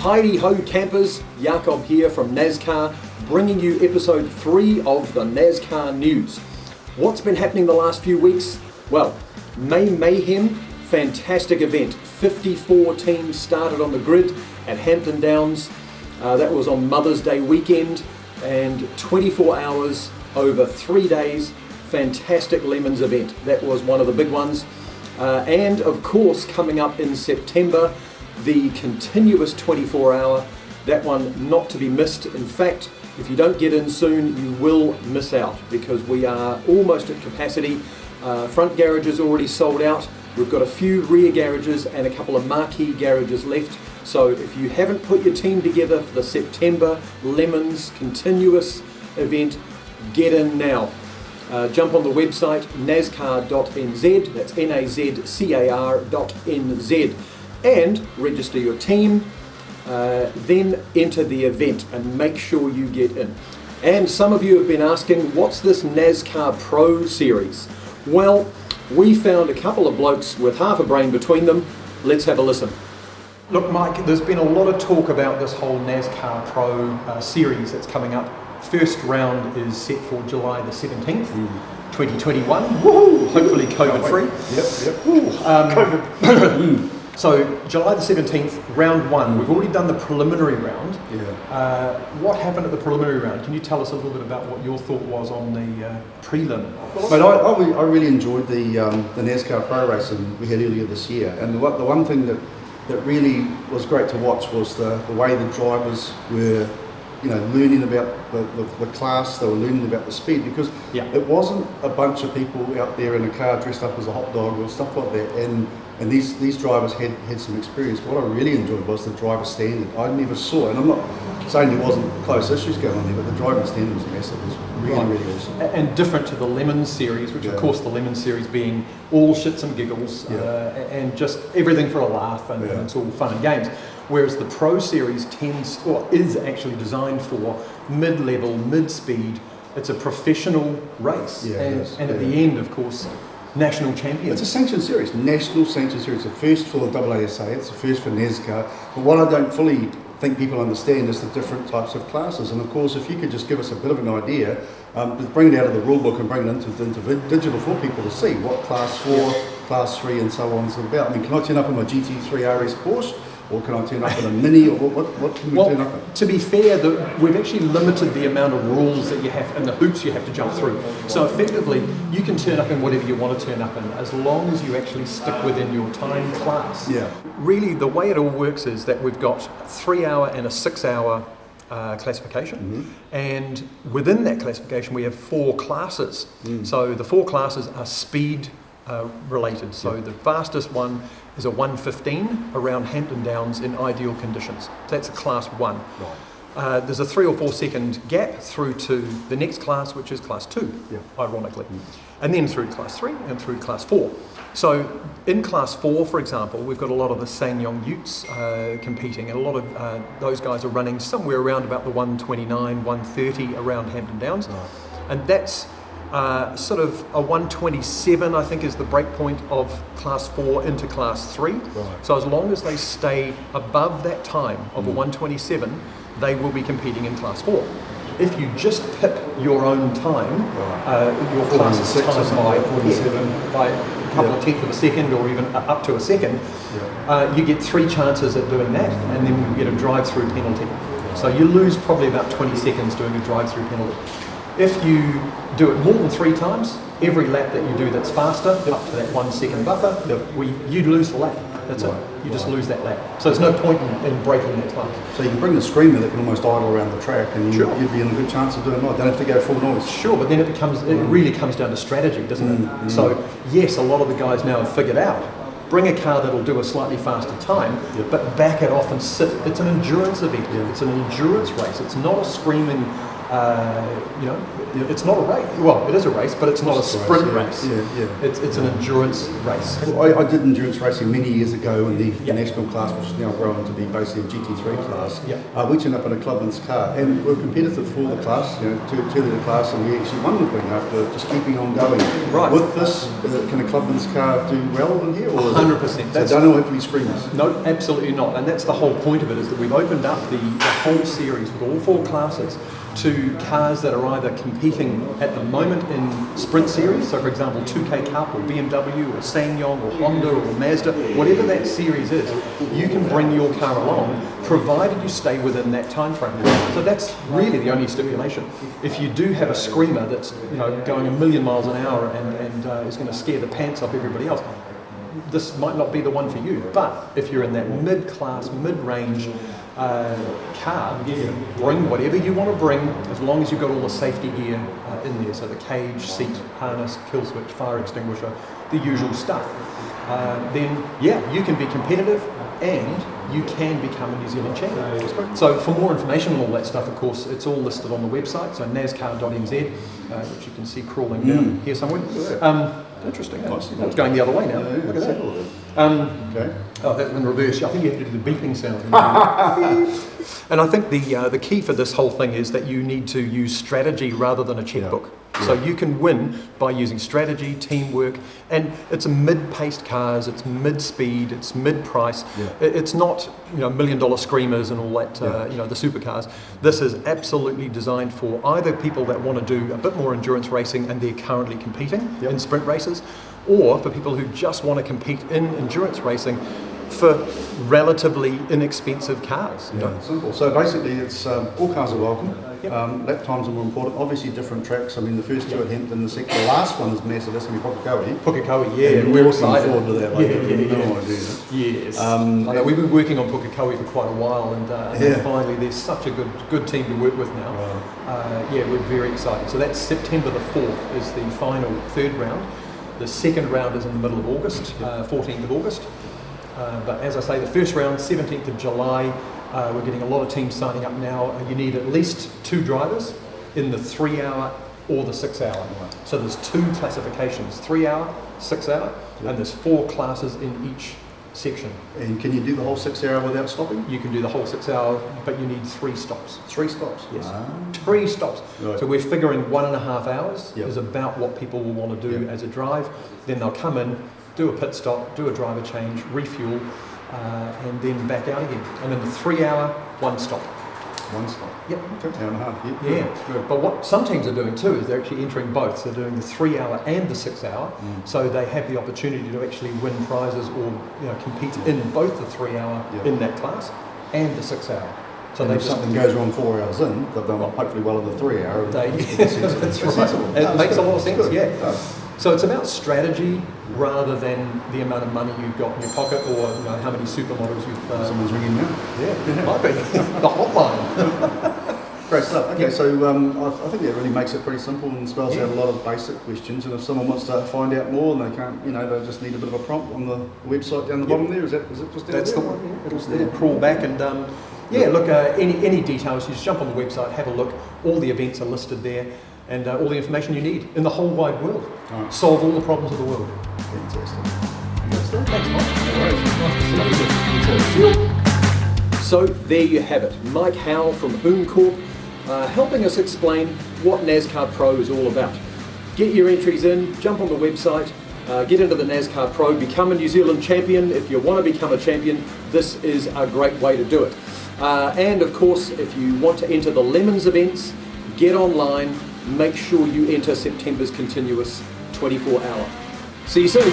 Heidi ho campers, Jakob here from NaZCAR, bringing you episode 3 of the NaZCAR News. What's been happening the last few weeks? Well, Mayhem, fantastic event. 54 teams started on the grid at Hampton Downs. That was on Mother's Day weekend, and 24 hours over 3 days. Fantastic Lemons event. That was one of the big ones. And of course, coming up in September, the continuous 24-hour, that one not to be missed. In fact, if you don't get in soon, you will miss out because we are almost at capacity. Front garages already sold out. We've got a few rear garages and a couple of marquee garages left. So if you haven't put your team together for the September Lemons continuous event, get in now. Jump on the website nazcar.nz, that's nazcar.nz, and register your team, then enter the event and make sure you get in. And some of you have been asking, what's this NaZCAR Pro series? Well, we found a couple of blokes with half a brain between them. Let's have a listen. Look, Mike, there's been a lot of talk about this whole NaZCAR Pro series that's coming up. First round is set for July the 17th, 2021. Woohoo! Hopefully COVID-free. Yep. COVID. So July the 17th, round 1. We've already done the preliminary round. Yeah. What happened at the preliminary round? Can you tell us a little bit about what your thought was on the prelim? But I really enjoyed the NaZCAR Pro racing we had earlier this year, and the one thing that really was great to watch was the way the drivers were, learning about the class. They were learning about the speed, because it wasn't a bunch of people out there in a car dressed up as a hot dog or stuff like that, and these drivers had some experience. What I really enjoyed was the driver standard. I never saw, and I'm not saying there wasn't close issues going on there, but the driving standard was massive. It was really awesome. And different to the Lemons series, which of course the Lemons series being all shits and giggles, and just everything for a laugh, and it's all fun and games. Whereas the Pro series is actually designed for mid-level, mid-speed. It's a professional race, and at the end, of course, national champion. It's a sanctioned series, national sanctioned series. It's the first for the AASA, it's the first for NaZCAR. But what I don't fully think people understand is the different types of classes. And of course, if you could just give us a bit of an idea, bring it out of the rule book and bring it into digital for people to see what class 4, class 3 and so on is about. I mean, can I turn up in my GT3 RS Porsche? Or can I turn up in a Mini, or what can we turn up in? To be fair, we've actually limited the amount of rules that you have and the hoops you have to jump through. So effectively, you can turn up in whatever you want to turn up in, as long as you actually stick within your time class. Yeah. Really, the way it all works is that we've got a 3-hour and a 6-hour classification, and within that classification we have 4 classes. So the 4 classes are speed related. So the fastest one is a 1:15 around Hampton Downs in ideal conditions. That's a class 1. Right. There's a 3 or 4 second gap through to the next class, which is class 2, ironically, and then through class 3 and through class 4. So in class 4, for example, we've got a lot of the SsangYong Utes competing, and a lot of those guys are running somewhere around about the 129, 130 around Hampton Downs, and that's sort of a 127, I think, is the break point of class 4 into class 3. Right. So as long as they stay above that time of a 127, they will be competing in class 4. If you just pick your own time, your class's time by a couple of tenths of a second or even up to a second, you get 3 chances at doing that, and then you get a drive-through penalty. So you lose probably about 20 seconds doing a drive-through penalty. If you do it more than 3 times, every lap that you do that's faster, up to that 1 second buffer, you lose the lap. That's it. You just lose that lap. So there's no point in breaking that time. So you can bring the screamer that can almost idle around the track, and you'd be in a good chance of doing it. Don't have to go full noise. Sure, but then it really comes down to strategy, doesn't it? So yes, a lot of the guys now have figured out, bring a car that'll do a slightly faster time, but back it off and sit. It's an endurance event. It's an endurance race. It's not a screaming, Yep. It's not a race. Well, it is a race, but it's not a sprint race. Yeah. It's an endurance race. Well, I did endurance racing many years ago in the national class, which is now grown to be basically a GT3 class. Yeah. We turned up in a Clubman's car, and we were competitive for the class, 2-litre class, and we actually won the thing after just keeping on going. Right. With this, can a Clubman's car do well in here? 100%. So don't all have to be screamers. No, absolutely not. And that's the whole point of it, is that we've opened up the whole series with all 4 classes to cars that are either competing at the moment in sprint series, so for example 2K Cup or BMW or Sanyong or Honda or Mazda, whatever that series is, you can bring your car along provided you stay within that time frame. So that's really the only stipulation. If you do have a screamer that's going 1,000,000 miles an hour and is going to scare the pants off everybody else, this might not be the one for you. But if you're in that mid-class, mid-range car, bring whatever you want to bring, as long as you've got all the safety gear in there, so the cage, seat, harness, kill switch, fire extinguisher, the usual stuff. Then you can be competitive and you can become a New Zealand champion. So for more information on all that stuff, of course, it's all listed on the website, so NaZCAR.nz, which you can see crawling down here somewhere. Interesting. It's going the other way now. Look at that. Okay. Oh, that's in reverse. I think you have to do the beeping sound. And I think the key for this whole thing is that you need to use strategy rather than a checkbook. So you can win by using strategy, teamwork, and it's a mid-paced cars, it's mid-speed, it's mid-price. It's not $1 million screamers and all that, the supercars. This is absolutely designed for either people that want to do a bit more endurance racing and they're currently competing in sprint races, or for people who just want to compete in endurance racing for relatively inexpensive cars. Simple. So basically, it's all cars are welcome. Lap times are more important. Obviously, different tracks. I mean, the first 2 at Hampton, the last one is massive. That's going to be Pukekohe. Yeah, we're looking forward to that. Yes. I know we've been working on Pukekohe for quite a while, and finally, there's such a good team to work with now. We're very excited. So that's September the 4th is the final 3rd round. The 2nd round is in the middle of August, 14th of August. But as I say, the first round, 17th of July, we're getting a lot of teams signing up now. You need at least 2 drivers in the 3-hour or the 6-hour. So there's 2 classifications, 3-hour, 6-hour, and there's 4 classes in each section. And can you do the whole 6-hour without stopping? You can do the whole 6-hour, but you need 3 stops. 3 stops? Yes. 3 stops. Right. So we're figuring 1.5 hours is about what people will want to do as a drive. Then they'll come in, do a pit stop, do a driver change, refuel, and then back out again. And then the 3-hour, 1 stop. 1 stop. Yep. Okay. Hour and a half. Yeah. But what some teams are doing too is they're actually entering both. So they're doing the 3-hour and the 6-hour, so they have the opportunity to actually win prizes or compete in both the 3-hour in that class and the 6-hour. So if something goes wrong 4 hours in, they've done hopefully well in the 3-hour. That's right. It makes a lot of sense. So it's about strategy rather than the amount of money you've got in your pocket or how many supermodels you've. Someone's ringing now. Yeah, might be the hotline. Great stuff. Okay, so I think that really makes it pretty simple and spells out a lot of basic questions. And if someone wants to find out more and they can't, they just need a bit of a prompt on the website down the bottom there. Is it just down That's there? The one. It'll crawl back and. Look, any details, you just jump on the website, have a look. All the events are listed there, and all the information you need in the whole wide world. Right. Solve all the problems of the world. Fantastic. Thanks, Mike. So there you have it. Mike Howe from Hooncorp helping us explain what NaZCAR Pro is all about. Get your entries in, jump on the website, get into the NaZCAR Pro, become a New Zealand champion. If you want to become a champion, this is a great way to do it. And of course, if you want to enter the Lemons events, get online, make sure you enter September's continuous 24-hour. See you soon.